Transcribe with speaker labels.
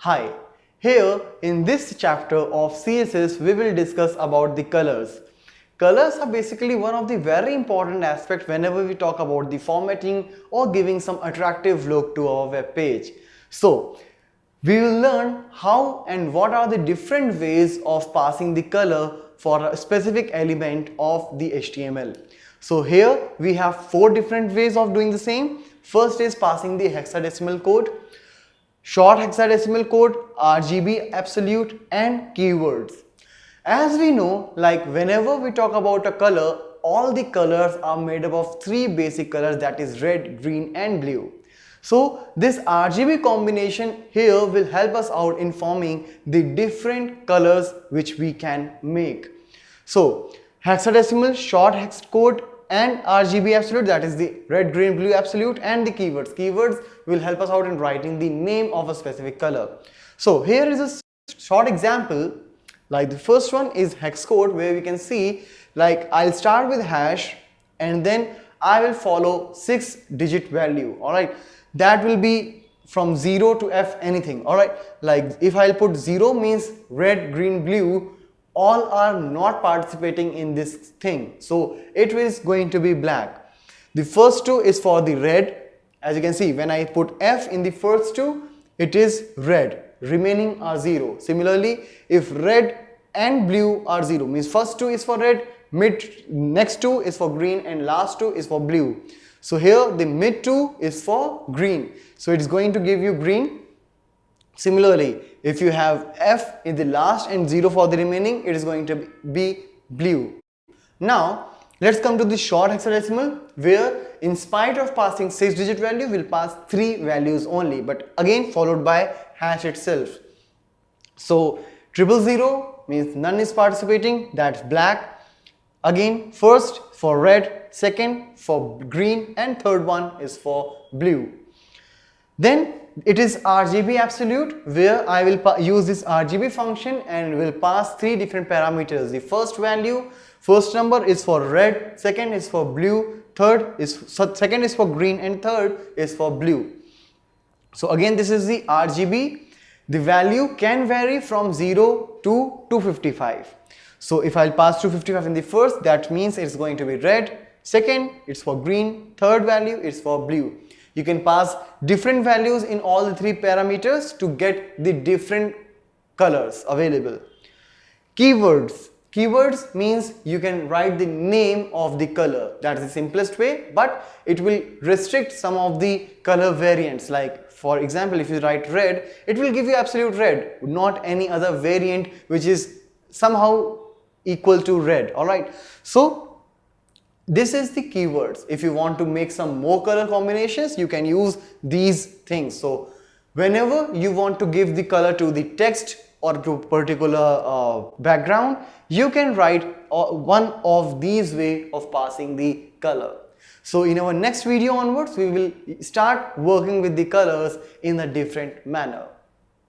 Speaker 1: Hi, here in this chapter of CSS we will discuss about the colors. Colors are basically one of the very important aspects whenever we talk about the formatting or giving some attractive look to our web page. So, we will learn how and what are the different ways of passing the color for a specific element of the HTML. So here we have 4 different ways of doing the same. First is passing the hexadecimal code, short hexadecimal code, Rgb Absolute and keywords. As we know, like whenever we talk about a color, all the colors are made up of 3 basic colors, that is red, green and blue. So this RGB combination here will help us out in forming the different colors which we can make. So hexadecimal, short hex code and RGB Absolute, that is the red, green, blue Absolute, and the keywords. Keywords will help us out in writing the name of a specific color. So here is a short example. Like the first one is hex code, where we can see like I'll start with hash and then I will follow 6-digit value. Alright, that will be from 0 to F anything. Alright, like if I'll put 0 means red, green, blue, all are not participating in this thing, so it is going to be black. The first 2 is for the red. As you can see, when I put F in the first 2, it is red, remaining are 0. Similarly, if red and blue are 0, means first 2 is for red, next 2 is for green and last 2 is for blue. So here the mid 2 is for green, so it is going to give you green. Similarly, if you have F in the last and 0 for the remaining, it is going to be blue. Now let's come to the short hexadecimal, where in spite of passing 6-digit value, we'll pass 3 values only, but again followed by hash itself. So 000 means none is participating, that's black. Again, first for red, second for green, and third one is for blue. Then it is RGB Absolute, where I will use this RGB function and will pass 3 different parameters. The first value, first number is for red, second is for blue, second is for green, and third is for blue. So again, this is the RGB. The value can vary from 0 to 255. So if I'll pass 255 in the first, that means it's going to be red, second it's for green, third value is for blue. You can pass different values in all the 3 parameters to get the different colors available. Keywords. Keywords means you can write the name of the color. That's the simplest way, but it will restrict some of the color variants. Like for example, if you write red, it will give you absolute red, not any other variant which is somehow equal to red. Alright, so this is the keywords. If you want to make some more color combinations, you can use these things. So whenever you want to give the color to the text or to particular background, you can write one of these way of passing the color. So in our next video onwards, we will start working with the colors in a different manner.